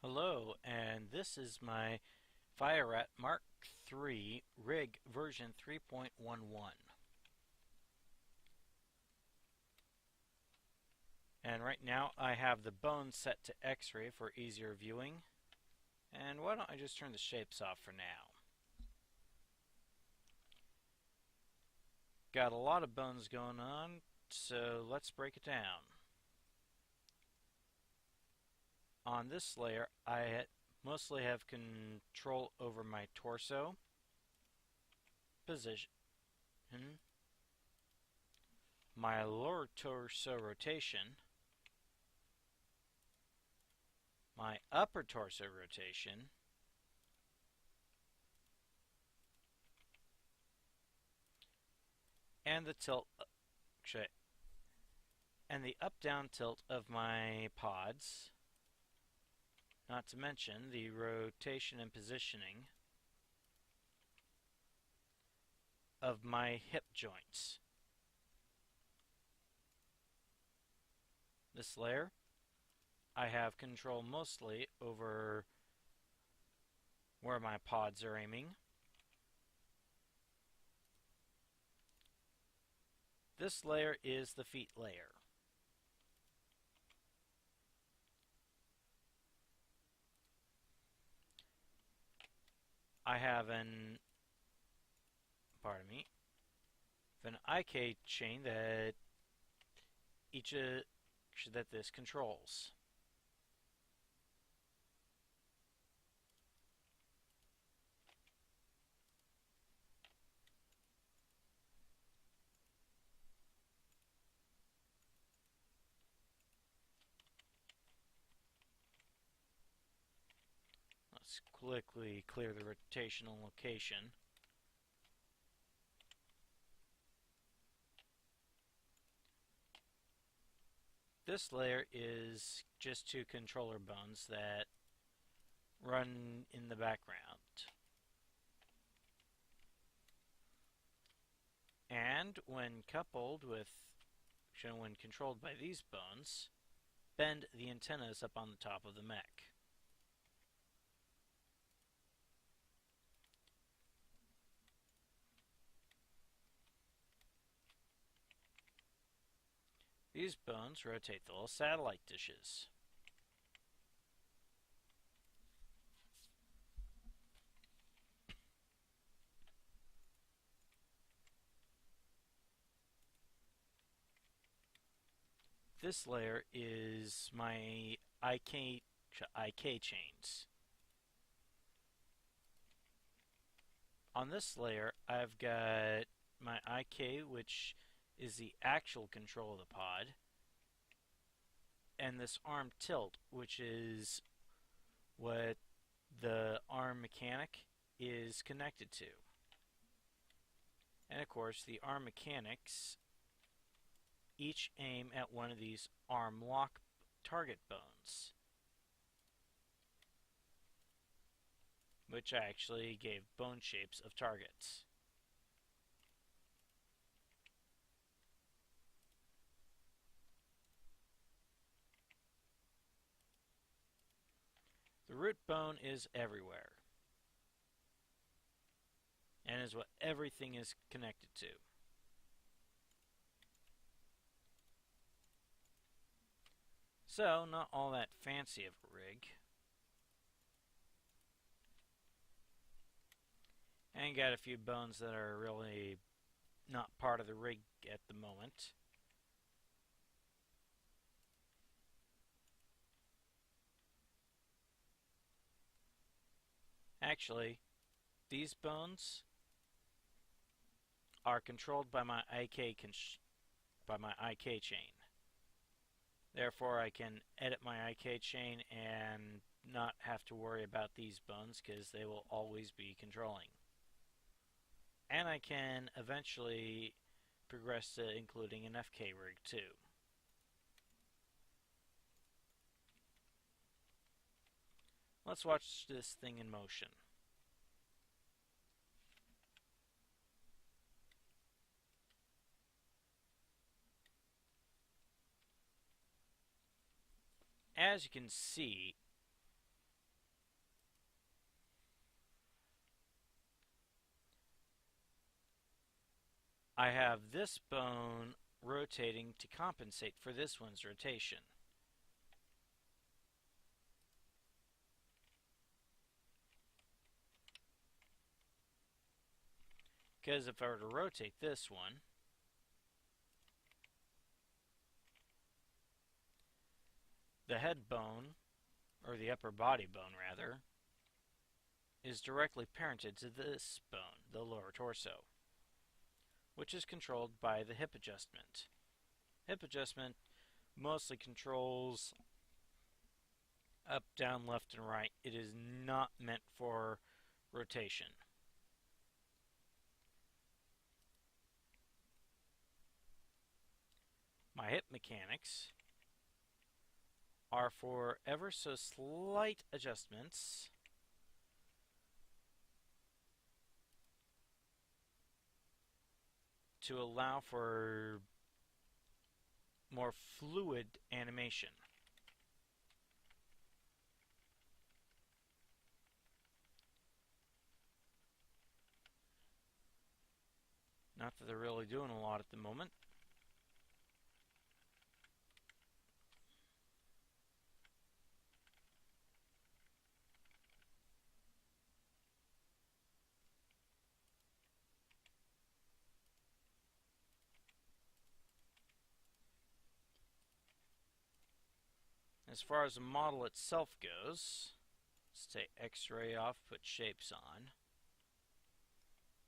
Hello, and this is my RFmK3 RIG version 3.11. And right now I have the bones set to X-ray for easier viewing. And why don't I just turn the shapes off for now? Got a lot of bones going on, so let's break it down. On this layer, I mostly have control over my torso, position, my lower torso rotation, my upper torso rotation, and the tilt, and the up-down tilt of my pods, not to mention the rotation and positioning of my hip joints. This layer, I have control mostly over where my pods are aiming. This layer is the feet layer. I have an IK chain that this controls. Let's quickly clear the rotational location. This layer is just two controller bones that run in the background. And when controlled by these bones, bend the antennas up on the top of the mech. These bones rotate the little satellite dishes. This layer is my IK chains. On this layer, I've got my IK, which is the actual control of the pod, and this arm tilt, which is what the arm mechanic is connected to. And of course, the arm mechanics each aim at one of these arm lock target bones, which I actually gave bone shapes of targets. The root bone is everywhere, and is what everything is connected to. So, not all that fancy of a rig. And got a few bones that are really not part of the rig at the moment. Actually, these bones are controlled by my IK chain. Therefore, I can edit my IK chain and not have to worry about these bones because they will always be controlling. And I can eventually progress to including an FK rig too. Let's watch this thing in motion. As you can see, I have this bone rotating to compensate for this one's rotation. Because if I were to rotate this one, the head bone, or the upper body bone rather, is directly parented to this bone, the lower torso, which is controlled by the hip adjustment. Hip adjustment mostly controls up, down, left, and right. It is not meant for rotation. My hip mechanics are for ever so slight adjustments to allow for more fluid animation. Not that they're really doing a lot at the moment. As far as the model itself goes, let's take X-ray off, put shapes on.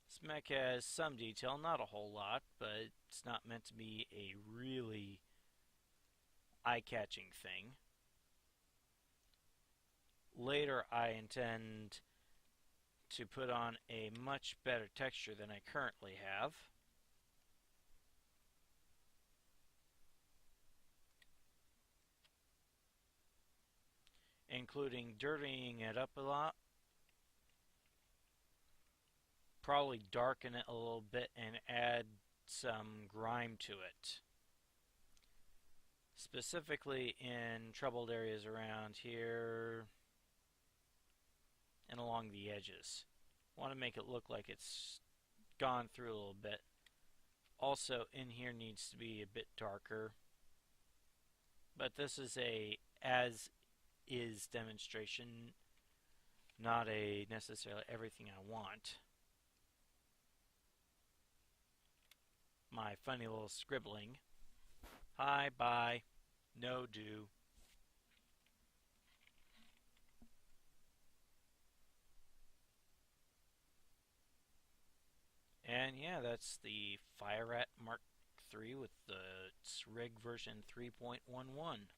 This mech has some detail, not a whole lot, but it's not meant to be a really eye-catching thing. Later I intend to put on a much better texture than I currently have. Including dirtying it up a lot, probably darken it a little bit and add some grime to it. Specifically in troubled areas around here and along the edges. Want to make it look like it's gone through a little bit. Also in here needs to be a bit darker. But this is a as is demonstration, not a necessarily everything I want. My funny little scribbling. Hi, bye, no do. And yeah, that's the Fire Rat Mark III with the RigV3 3.11.